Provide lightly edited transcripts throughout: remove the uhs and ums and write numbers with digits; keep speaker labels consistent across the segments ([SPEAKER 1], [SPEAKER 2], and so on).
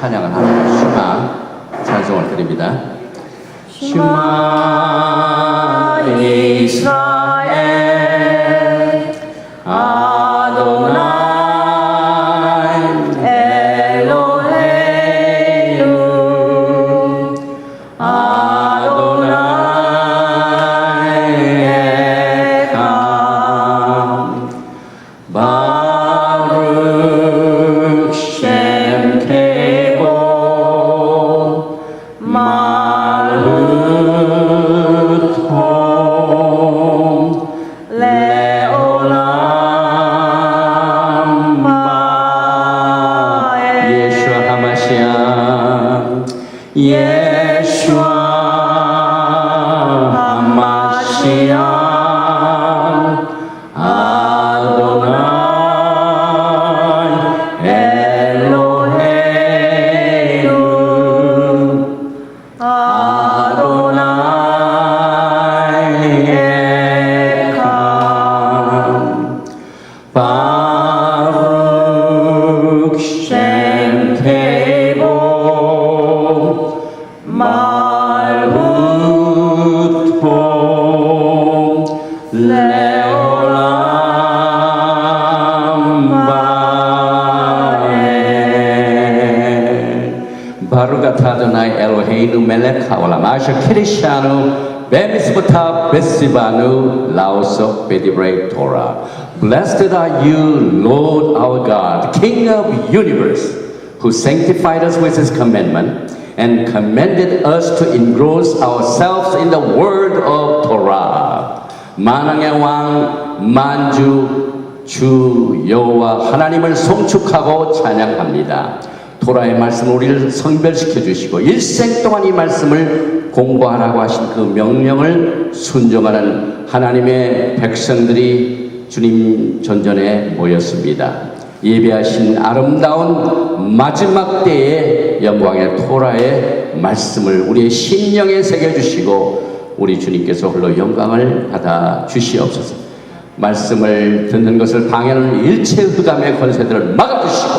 [SPEAKER 1] 찬양을 합니다. 슈마 찬송을 드립니다. 슈마 이스라엘 아도나이 엘로헤inu 아도나이 에캄 바룩 셈 케보 말루톰 레올람 바에 예슈아 하마시아 예슈아 하마시아 아도나이 엘로헤inu 아도나이 에캄 바룩 셈 케보 말루톰 레올람 바에 바루가타 아도나이 엘로헤inu 멜렉 하올람 아셔 키리샤누 베미스부타 베시바누 라오소 베디브레이 토라. Blessed are you, Lord our God, King of universe, who sanctified us with his commandment and commanded us to engross ourselves in the word of Torah. 만왕의 왕 만주 주 여호와 하나님을 송축하고 찬양합니다. 토라의 말씀은 우리를 성별시켜 주시고 일생 동안 이 말씀을 공부하라고 하신 그 명령을 순종하는 하나님의 백성들이 주님 전전에 모였습니다. 예배하신 아름다운 마지막 때의 영광의 토라의 말씀을 우리의 심령에 새겨주시고 우리 주님께서 홀로 영광을 받아 주시옵소서. 말씀을 듣는 것을 방해하는 일체 흑암의 권세들을 막아주시고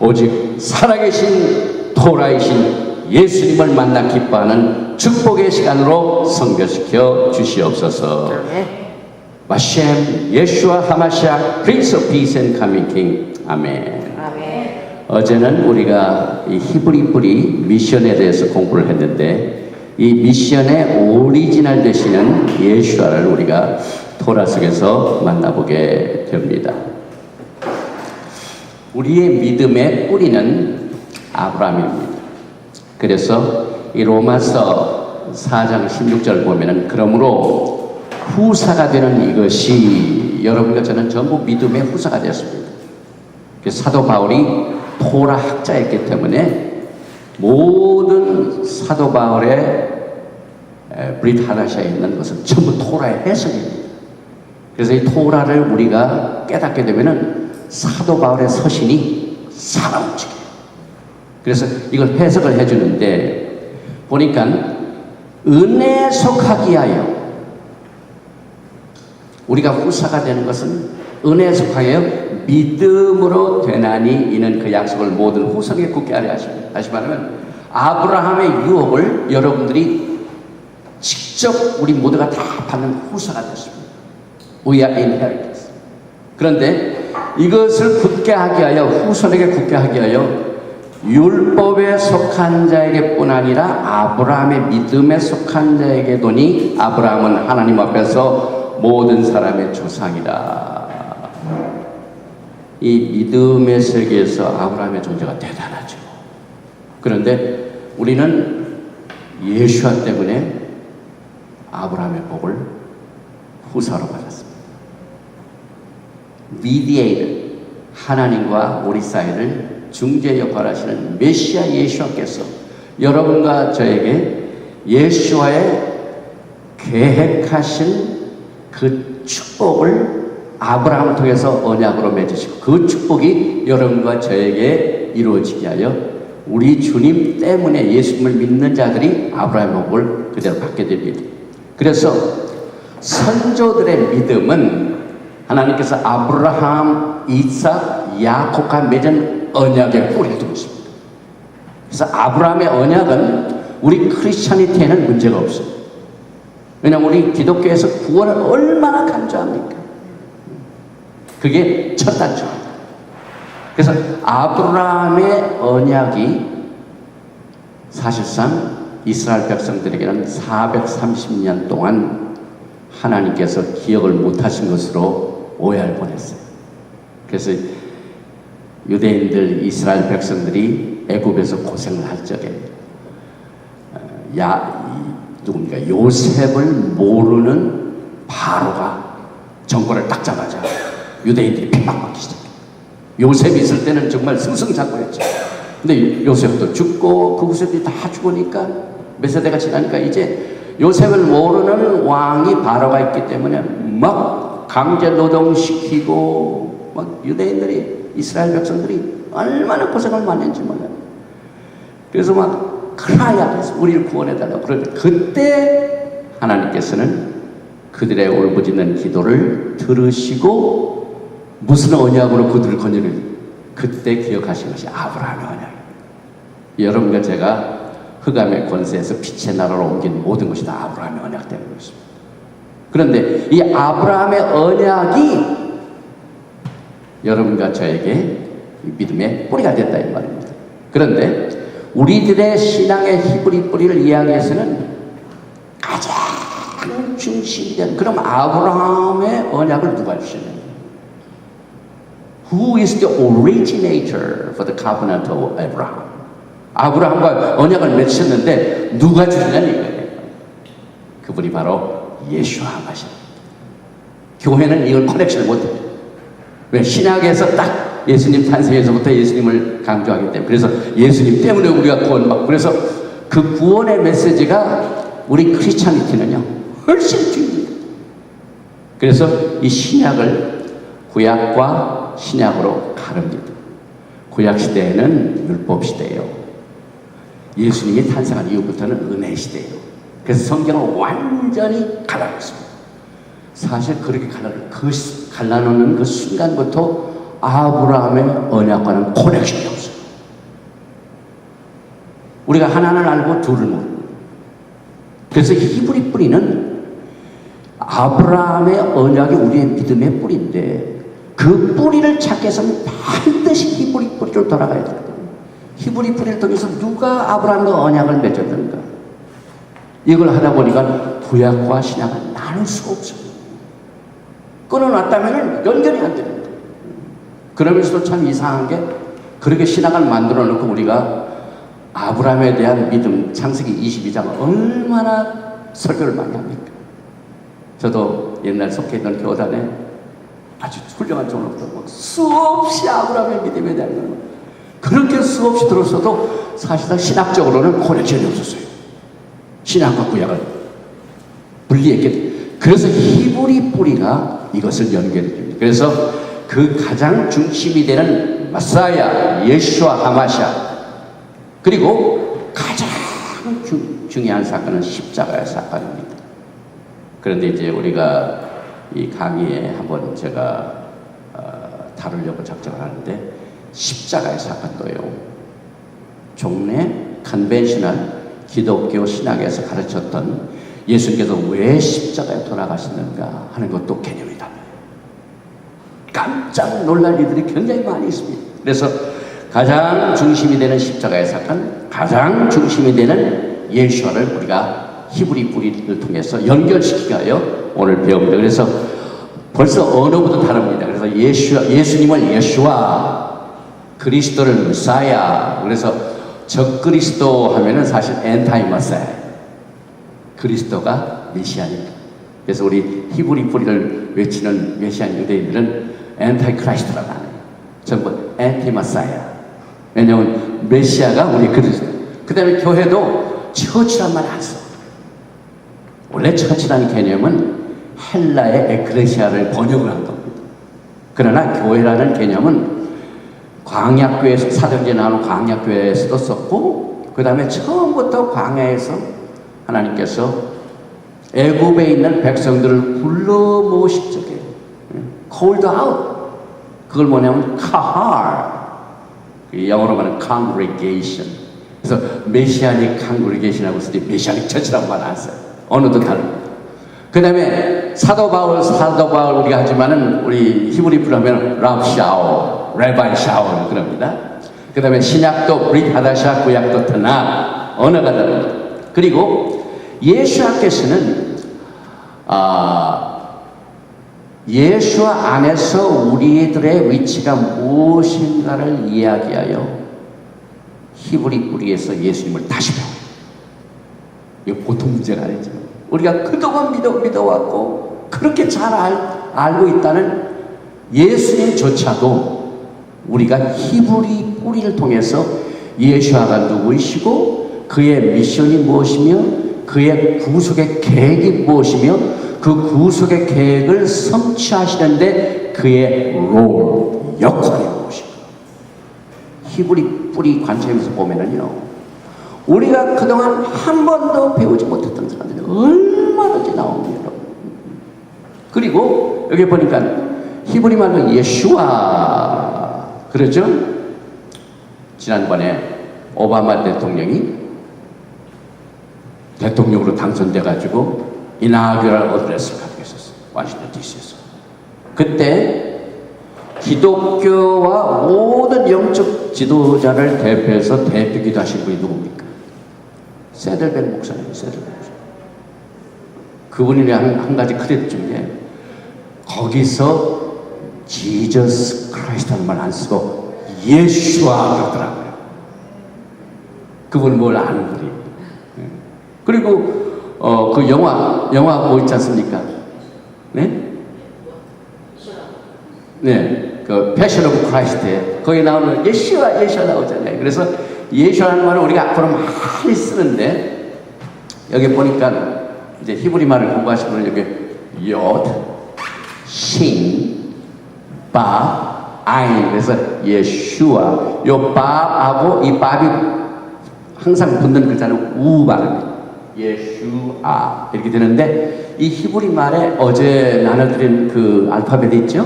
[SPEAKER 1] 오직 살아계신 토라이신 예수님을 만나 기뻐하는 축복의 시간으로 성결시켜 주시옵소서. 마셴 예슈아 하마시아 Prince of Peace and Coming King. 아멘. 어제는 우리가 이 히브리 뿌리 미션에 대해서 공부를 했는데 이 미션의 오리지널 되시는 예슈아를 우리가 토라 속에서 만나보게 됩니다. 우리의 믿음의 뿌리는 아브라함입니다. 그래서 이 로마서 4장 16절 보면은 그러므로 후사가 되는 이것이 여러분과 저는 전부 믿음의 후사가 되었습니다. 사도 바울이 토라 학자였기 때문에 모든 사도 바울의 브릿 하다샤에 있는 것은 전부 토라의 해석입니다. 그래서 이 토라를 우리가 깨닫게 되면은 사도 바울의 서신이 살아 움직여요. 그래서 이걸 해석을 해주는데 보니까 은혜에 속하기 위하여 우리가 후사가 되는 것은 은혜에 속하기 위하여 믿음으로 되나니 이는 그 약속을 모든 후손에게 굳게 하려 하십니다. 다시 말하면 아브라함의 유업을 여러분들이 직접 우리 모두가 다 받는 후사가 됐습니다. We are inheritors. 그런데 이것을 굳게 하게 하여 후손에게 굳게 하게 하여 율법에 속한 자에게뿐 아니라 아브라함의 믿음에 속한 자에게도니 아브라함은 하나님 앞에서 모든 사람의 조상이다. 이 믿음의 세계에서 아브라함의 존재가 대단하죠. 그런데 우리는 예수와 때문에 아브라함의 복을 후사로 받았습니다. 미디에이터, 하나님과 우리 사이를 중재 역할을 하시는 메시아 예수와께서 여러분과 저에게 예수와의 계획하신 그 축복을 아브라함을 통해서 언약으로 맺으시고 그 축복이 여러분과 저에게 이루어지게 하여 우리 주님 때문에 예수님을 믿는 자들이 아브라함의 복을 그대로 받게 됩니다. 그래서 선조들의 믿음은 하나님께서 아브라함, 이삭, 야곱과 맺은 언약의 뿌리를 두고 있습니다. 그래서 아브라함의 언약은 우리 크리스찬이티에는 문제가 없어요. 왜냐하면 우리 기독교에서 구원을 얼마나 강조합니까? 그게 첫 단추입니다. 그래서 아브라함의 언약이 사실상 이스라엘 백성들에게는 430년 동안 하나님께서 기억을 못하신 것으로 오해를 보냈어요. 그래서 유대인들, 이스라엘 백성들이 애굽에서 고생을 할 적에 누굽니까? 요셉을 모르는 바로가 정권을 딱 잡아자 유대인들이 핍박받기 시작해요. 요셉이 있을 때는 정말 승승장구했죠. 근데 요셉도 죽고 그 후세들이 다 죽으니까 몇 세대가 지나니까 이제 요셉을 모르는 왕이 바로가 있기 때문에 막 강제 노동시키고 막 유대인들이, 이스라엘 백성들이 얼마나 고생을 많이 했는지 몰라요. 그래서 막 크라이아서 우리를 구원해달라고. 그런데 그때 하나님께서는 그들의 울부짖는 기도를 들으시고 무슨 언약으로 그들을 건지는 그때 기억하신 것이 아브라함의 언약이에요. 여러분과 제가 흑암의 권세에서 빛의 나라로 옮긴 모든 것이 다 아브라함의 언약 때문에 그렇습니다. 그런데 이 아브라함의 언약이 여러분과 저에게 믿음의 뿌리가 됐다 이 말입니다. 그런데 우리들의 신앙의 히브리 뿌리를 이야기해서는 가장 중심이 된, 그럼 아브라함의 언약을 누가 주시느냐? Who is the originator for the covenant of Abraham? 아브라함과 언약을 맺으셨는데 누가 주느냐는 이거예요. 그분이 바로 예수와 하마십니다. 교회는 이걸 커넥션을 못해요. 왜? 신약에서 딱 예수님 탄생에서부터 예수님을 강조하기 때문에. 그래서 예수님 때문에 우리가 구원받고, 그래서 그 구원의 메시지가 우리 크리스찬이티는요 훨씬 중요해요. 그래서 이 신약을 구약과 신약으로 가릅니다. 구약 시대에는 율법 시대예요. 예수님이 탄생한 이후부터는 은혜 시대예요. 그래서 성경을 완전히 갈라놓습니다. 사실 그렇게 갈라놓는 그 순간부터 아브라함의 언약과는 커넥션이 없어요. 우리가 하나는 알고 둘을 모르는. 그래서 히브리 뿌리는 아브라함의 언약이 우리의 믿음의 뿌리인데, 그 뿌리를 찾기 위해서는 반드시 히브리 뿌리로 돌아가야 돼요. 히브리 뿌리를 통해서 누가 아브라함과 언약을 맺었는가, 이걸 하다 보니까 구약과 신약을 나눌 수가 없어요. 끊어놨다면 연결이 안 됩니다. 그러면서도 참 이상한 게, 그렇게 신학을 만들어 놓고 우리가 아브라함에 대한 믿음, 창세기 22장을 얼마나 설교를 많이 합니까? 저도 옛날 속해 있던 교단에 아주 훌륭한 종업도 막 수없이 아브라함의 믿음에 대한 걸 그렇게 수없이 들었어도 사실상 신학적으로는 커넥션이 없었어요. 신학과 구약을 분리했기. 그래서 히브리 뿌리가 이것을 연결해 줍니다. 그래서 그 가장 중심이 되는 마사야, 예수와 하마샤, 그리고 가장 중요한 사건은 십자가의 사건입니다. 그런데 이제 우리가 이 강의에 한번 제가 다루려고 작정을 하는데, 십자가의 사건도요, 종래 컨벤셔널 기독교 신학에서 가르쳤던 예수님께서 왜 십자가에 돌아가셨는가 하는 것도 개념이 달라요. 깜짝 놀랄 일들이 굉장히 많이 있습니다. 그래서 가장 중심이 되는 십자가의 사건, 가장 중심이 되는 예수와를 우리가 히브리 뿌리를 통해서 연결시키기 위하여 오늘 배웁니다. 그래서 벌써 언어부터 다릅니다. 그래서 예수님을 예수와, 그리스도를 메사야. 그래서 적그리스도 하면은 사실 엔타이 메사야, 그리스도가 메시아입니다. 그래서 우리 히브리 뿌리를 외치는 메시안 유대인들은 엔타이 크라이스트라고 하네요. 전부 엔티 메사야. 왜냐하면 메시아가 우리 그리스도. 그 다음에 교회도 처치란 말 안 써. 원래 처치라는 개념은 헬라의 에크레시아를 번역을 한 겁니다. 그러나 교회라는 개념은 광야교회에서, 사도행전에 나오는 광야교회에서도 썼고, 그 다음에 처음부터 광야에서 하나님께서 애굽에 있는 백성들을 불러 모실 적에 called out, 그걸 뭐냐면 kahar, 영어로 말하는 congregation, 그래서 메시아닉 컨그리게이션하고 있을 때 메시아닉 처치라고 말 안 써요. 언어도 다릅니다. 그 다음에 사도 바울 우리가 하지만은 우리 히브리프로 하면 랍샤오, 레바이 샤오 그럽니다. 그 다음에 신약도 브릿 하다샤, 구약도 타나 언어가 다릅니다. 그리고 예수께서는 예수 안에서 우리들의 위치가 무엇인가를 이야기하여 히브리 뿌리에서 예수님을 다시 배워요. 이거 보통 문제가 아니죠. 우리가 그동안 믿어왔고 그렇게 잘 알고 있다는 예수님조차도 우리가 히브리 뿌리를 통해서 예수아가 누구이시고 그의 미션이 무엇이며 그의 구속의 계획이 무엇이며 그 구속의 계획을 성취하시는데 그의 역할이 무엇인가. 히브리 뿌리 관점에서 보면은요, 우리가 그동안 한 번도 배우지 못했던 사람들이 얼마든지 나옵니다, 여러분. 그리고 여기 보니까 히브리 말로 예슈아 그러죠? 지난번에 오바마 대통령이 대통령으로 당선돼가지고 이나그럴 어드레스를 가지고 있었어요. 워싱턴 DC에서. 그때 기독교와 모든 영적 지도자를 대표해서 대표기도 하신 분이 누굽니까? 세들백 목사님, 세들백 목사님. 그분이 한 가지 크레딧 중에 거기서 지저스 크라이스트라는 말 안 쓰고 예수와 그러더라고요. 그분 뭘 아는 분이. 그리고 그 영화 뭐 있지 않습니까? 네? 네, 그 패션 오브 크라이스트에 거기 나오는 예수와 나오잖아요. 그래서 예수라는 말을 우리가 앞으로 많이 쓰는데 여기 보니까 이제 히브리 말을 공부하신 분은 여기 요드, 신, 밥, 아인 그래서 예수와 요 밥하고 이 밥이 항상 붙는 글자는 우 발음입니다. 예수아 이렇게 되는데 이 히브리 말에 어제 나눠드린 그 알파벳 있죠?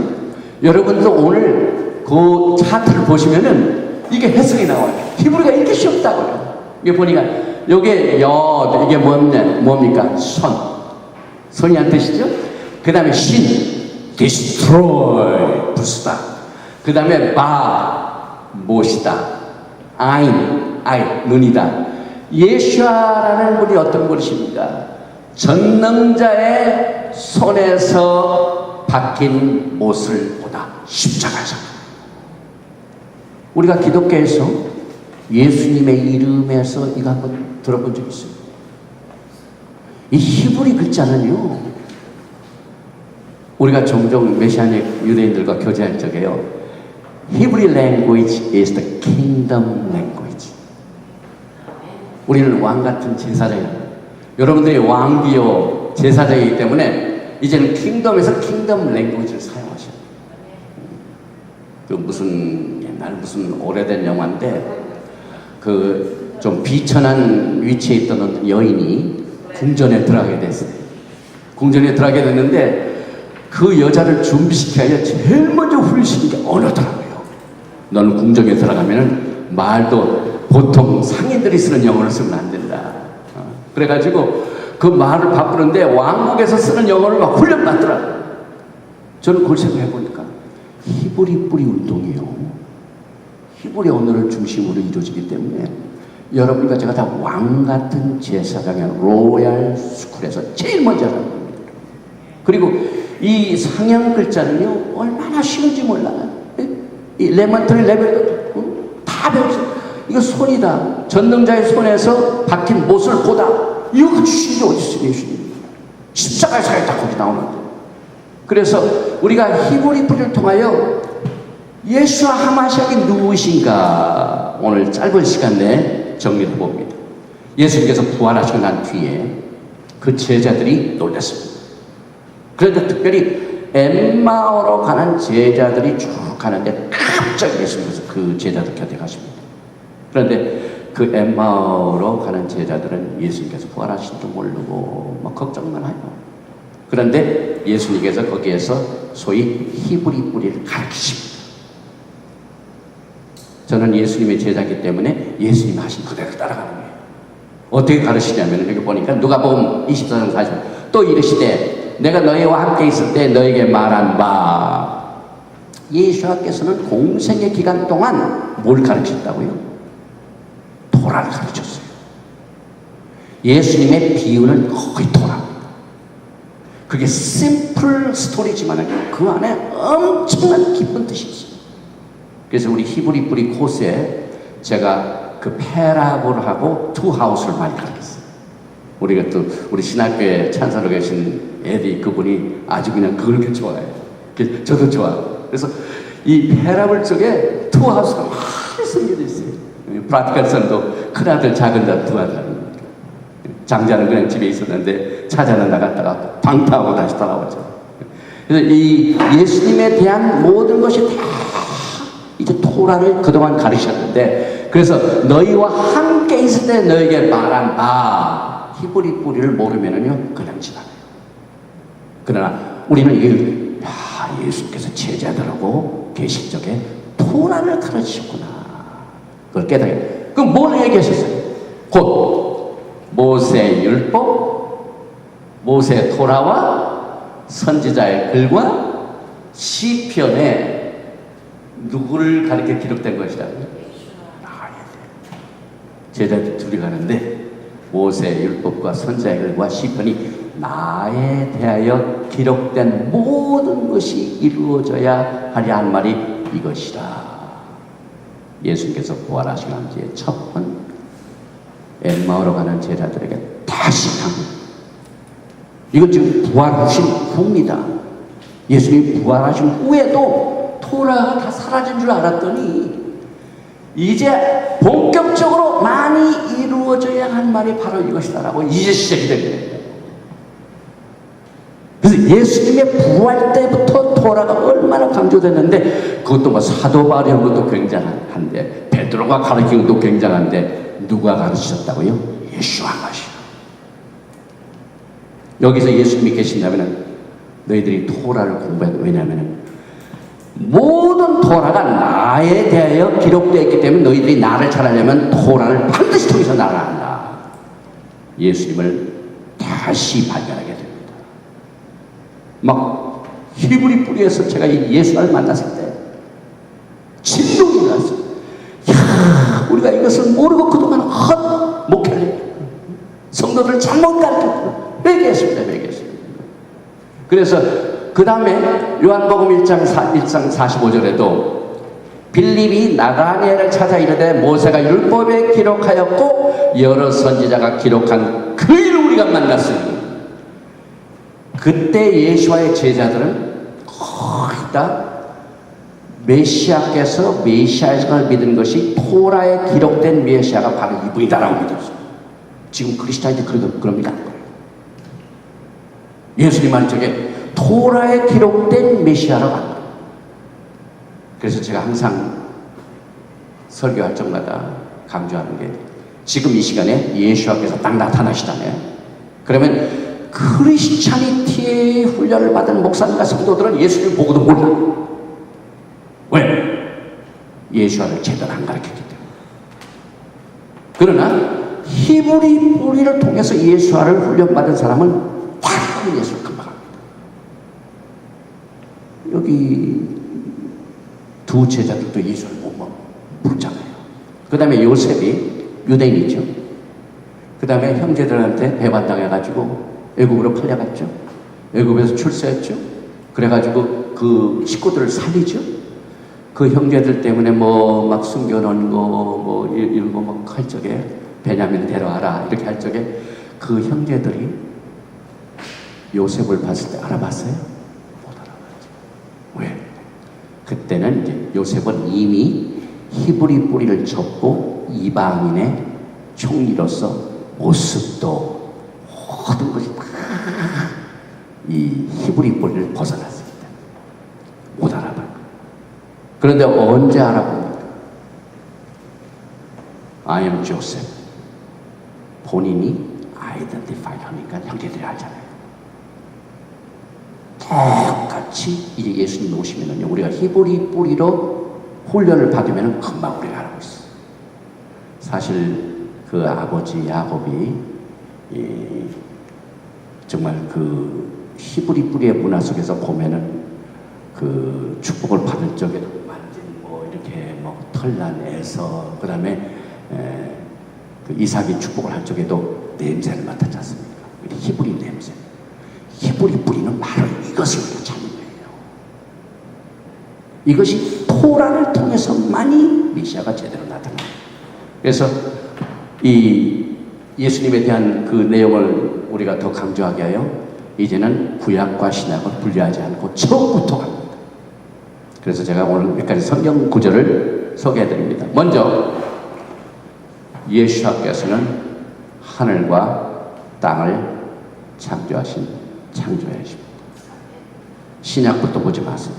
[SPEAKER 1] 여러분도 오늘 그 차트를 보시면은 이게 해석이 나와요. 히브리가 이렇게 쉽다고요. 이게 보니까 요게 이게 뭡니까? 손이란 뜻이죠? 그 다음에 신, destroy, 부수다. 그 다음에 못이다. 아인, 눈이다. 예수아라는 분이 어떤 분이십니까? 전능자의 손에서 박힌 못을 보다 십자가에서. 우리가 기독교에서 예수님의 이름에서 이거 한번 들어본 적 있어요. 이 히브리 글자는요, 우리가 종종 메시아닉 유대인들과 교제할 적에요, Hebrew language is the kingdom language. 우리는 왕 같은 제사장입니다. 여러분들이 왕비요 제사장이기 때문에 이제는 킹덤에서 킹덤 랭귀지를 사용하셔요. 그 옛날 무슨 오래된 영화인데 그 좀 비천한 위치에 있던 여인이 궁전에 들어가게 됐어요. 궁전에 들어가게 됐는데 그 여자를 준비시켜야 제일 먼저 훈련시킨 게 언어더라고요. 너는 궁전에 들어가면은 말도 보통 상인들이 쓰는 영어를 쓰면 안 된다. 그래가지고 그 말을 바꾸는데 왕국에서 쓰는 영어를 막 훈련받더라고요. 저는 그걸 생각해보니까 히브리 뿌리 운동이요. 히브리 언어를 중심으로 이루어지기 때문에 여러분과 제가 다 왕 같은 제사장의 로얄 스쿨에서 제일 먼저 하는 겁니다. 그리고 이 상형 글자는요 얼마나 쉬운지 몰라요. 이 레먼터리 레벨도 다 배웠어요. 이거 손이다. 전능자의 손에서 박힌 못을 보다. 이거 같이 쉬운 게 어디 있어요, 예수님? 십자가의 사에 딱 거기 나오는데. 그래서 우리가 히브리 뿌리를 통하여 예수와 하마시아가 누구신가 오늘 짧은 시간 내에 정리해 봅니다. 예수님께서 부활하시고 난 뒤에 그 제자들이 놀랐습니다. 그런데 특별히 엠마오로 가는 제자들이 쭉 가는데 갑자기 예수님께서 그 제자들 곁에 가십니다. 그런데 그 엠마오로 가는 제자들은 예수님께서 부활하신 줄 모르고 막 걱정만 해요. 그런데 예수님께서 거기에서 소위 히브리 뿌리를 가르치십니다. 저는 예수님의 제자이기 때문에 예수님 하신 그대로 따라가는 거예요. 어떻게 가르치냐면 여기 보니까 누가복음 24장 40절 또 이르시되 내가 너희와 함께 있을 때 너희에게 말한 바. 예수님께서는 공생의 기간 동안 뭘 가르쳤다고요? 토라를 가르쳤어요. 예수님의 비유는 거의 토라입니다. 그게 심플 스토리지만 그 안에 엄청난 깊은 뜻이 있어요. 그래서 우리 히브리 뿌리 코스에 제가 그 패라블하고 투하우스를 많이 가르쳤어요. 우리가 또 우리 신학교에 찬사로 계신 에디 그분이 아주 그냥 그렇게 좋아해요. 저도 좋아요. 그래서 이 패라블 쪽에 투하우스가 많이 숨겨져 있어요. 프라티컬선도 큰아들 작은아들 두 아들, 장자는 그냥 집에 있었는데 차자는 나갔다가 방탕하고 다시 돌아오죠. 그래서 이 예수님에 대한 모든 것이 다 이제 토라를 그동안 가르치셨는데, 그래서 너희와 함께 있을 때 너에게 말한 바. 히브리 뿌리를 모르면은요 그냥 지나가요. 그러나 우리는 이 예수께서 제자들하고 계실 적에 토라를 가르치셨구나, 그걸 깨달아요. 그럼 뭘 얘기하셨어요? 곧 모세의 율법, 모세의 토라와 선지자의 글과 시편에 누구를 가리켜 기록된 것이다? 제자들 둘이 가는데 모세의 율법과 선지자의 글과 시편이 나에 대하여 기록된 모든 것이 이루어져야 하려 한 말이 이것이라. 예수님께서 부활하신 뒤에 첫 번 엠마오로 가는 제자들에게 다시 강조. 이건 지금 부활하신 후입니다. 예수님이 부활하신 후에도 토라가 다 사라진 줄 알았더니 이제 본격적으로 많이 이루어져야 할 말이 바로 이것이다라고 이제 시작이 되게 됩니다. 그래서 예수님의 부활 때부터 토라가 얼마나 강조됐는데, 그것도 뭐 사도 바울이 한 것도 굉장한데, 베드로가 가르친 것도 굉장한데, 누가 가르치셨다고요? 예수와 가시오. 여기서 예수님이 계신다면 너희들이 토라를 공부해도, 왜냐하면 모든 토라가 나에 대하여 기록되어 있기 때문에 너희들이 나를 잘 알려면 토라를 반드시 통해서 나를 안다. 예수님을 다시 발견하게 됩니다. 막 히브리 뿌리에서 제가 이 예수를 만났을 때 진동이 났어요. 야, 우리가 이것을 모르고 그동안 헛 목회를 성도들 잘못 가르쳤고 회개했습니다. 그래서 그 다음에 요한복음 1장 45절에도 빌립이 나다니엘을 찾아 이르되 모세가 율법에 기록하였고 여러 선지자가 기록한 그 일을 우리가 만났으니, 그때 예수와의 제자들은 거의 다 메시아께서 메시아를 믿은 것이 토라에 기록된 메시아가 바로 이분이다라고 믿었어요. 지금 그리스도인들 그럽니다. 예수님 안쪽에 토라에 기록된 메시아라고 합니다. 그래서 제가 항상 설교할 적마다 강조하는 게, 지금 이 시간에 예수께서 딱 나타나시잖아요. 그러면 크리스찬이티의 훈련을 받은 목사님과 성도들은 예수를 보고도 몰라. 왜? 예수를 제대로 안 가르쳤기 때문에. 그러나 히브리 뿌리를 통해서 예수를 훈련받은 사람은 바로 예수를 금방 합니다. 여기 두 제자들도 예수를 못 묻잖아요. 그 다음에 요셉이 유대인이죠. 그 다음에 형제들한테 배반당해가지고 애굽으로 팔려갔죠. 애굽에서 출세했죠. 그래가지고 그 식구들을 살리죠. 그 형제들 때문에 뭐 막 숨겨놓은 거 뭐 이런 거 막 할 적에 베냐민 데려와라 이렇게 할 적에 그 형제들이 요셉을 봤을 때 알아봤어요? 못 알아봤죠. 왜? 그때는 이제 요셉은 이미 히브리 뿌리를 접고 이방인의 총리로서 모습도 모든 것이 다 이 히브리 뿌리를 벗어났습니다. 못 알아봐요. 그런데 언제 알아봅니까? I am Joseph. 본인이 아이덴티파이 하니까 형제들이 알잖아요. 똑같이 이제 예수님 오시면은요, 우리가 히브리 뿌리로 훈련을 받으면 금방 우리가 알고 있어요. 사실 그 아버지 야곱이 정말 그 히브리 뿌리의 문화 속에서 보면은 그 축복을 받을 적에도 완전 뭐 이렇게 뭐 털난 에서 그다음에 그 이삭이 축복을 할 적에도 냄새를 맡았지 않습니까? 히브리 냄새. 히브리 뿌리는 바로 이것을 우리가 찾는 거예요. 이것이 토라를 통해서만이 메시아가 제대로 나타납니다. 그래서 이 예수님에 대한 그 내용을 우리가 더 강조하게 하여 이제는 구약과 신약을 분리하지 않고 처음부터 갑니다. 그래서 제가 오늘 몇 가지 성경 구절을 소개해 드립니다. 먼저 예수께서는 하늘과 땅을 창조하신 창조자이십니다. 신약부터 보지 마세요.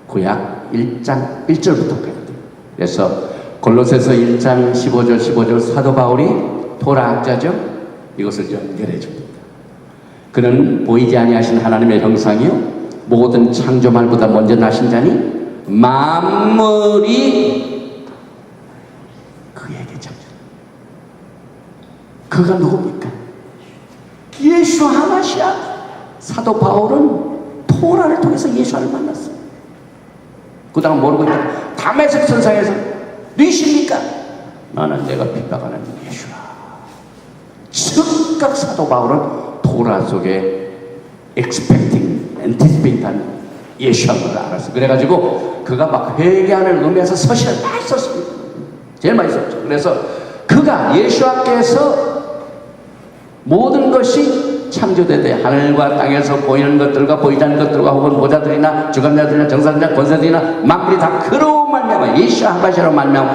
[SPEAKER 1] 구약 1장 1절부터 가야 돼요. 그래서 골로새서 1장 15절 사도 바울이 토라학자죠. 이것을 연결해 줍니다. 그는 보이지 아니하신 하나님의 형상이요 모든 창조말보다 먼저 나신 자니 만물이 그에게 창조. 그가 누굽니까? 예수 하나시아. 사도 바울은 토라를 통해서 예수를 만났어요. 그 다음 모르고 있다. 다메섹 선상에서 누구십니까? 나는 내가 핍박하는 예수라. 즉각 사도 바울은 토라 속에 anticipate한 예수한 걸 알았어. 그래가지고 그가 막 회개하는 의미에서 서신을 많이 썼습니다. 제일 많이 썼죠. 그래서 그가 예수께서 모든 것이 창조되되 하늘과 땅에서 보이는 것들과 보이지 않는 것들과 혹은 모자들이나 주관자들이나 정사들이나 권세들이나 만물이 다 그로 말미암아 예수 한 가지로 말미암아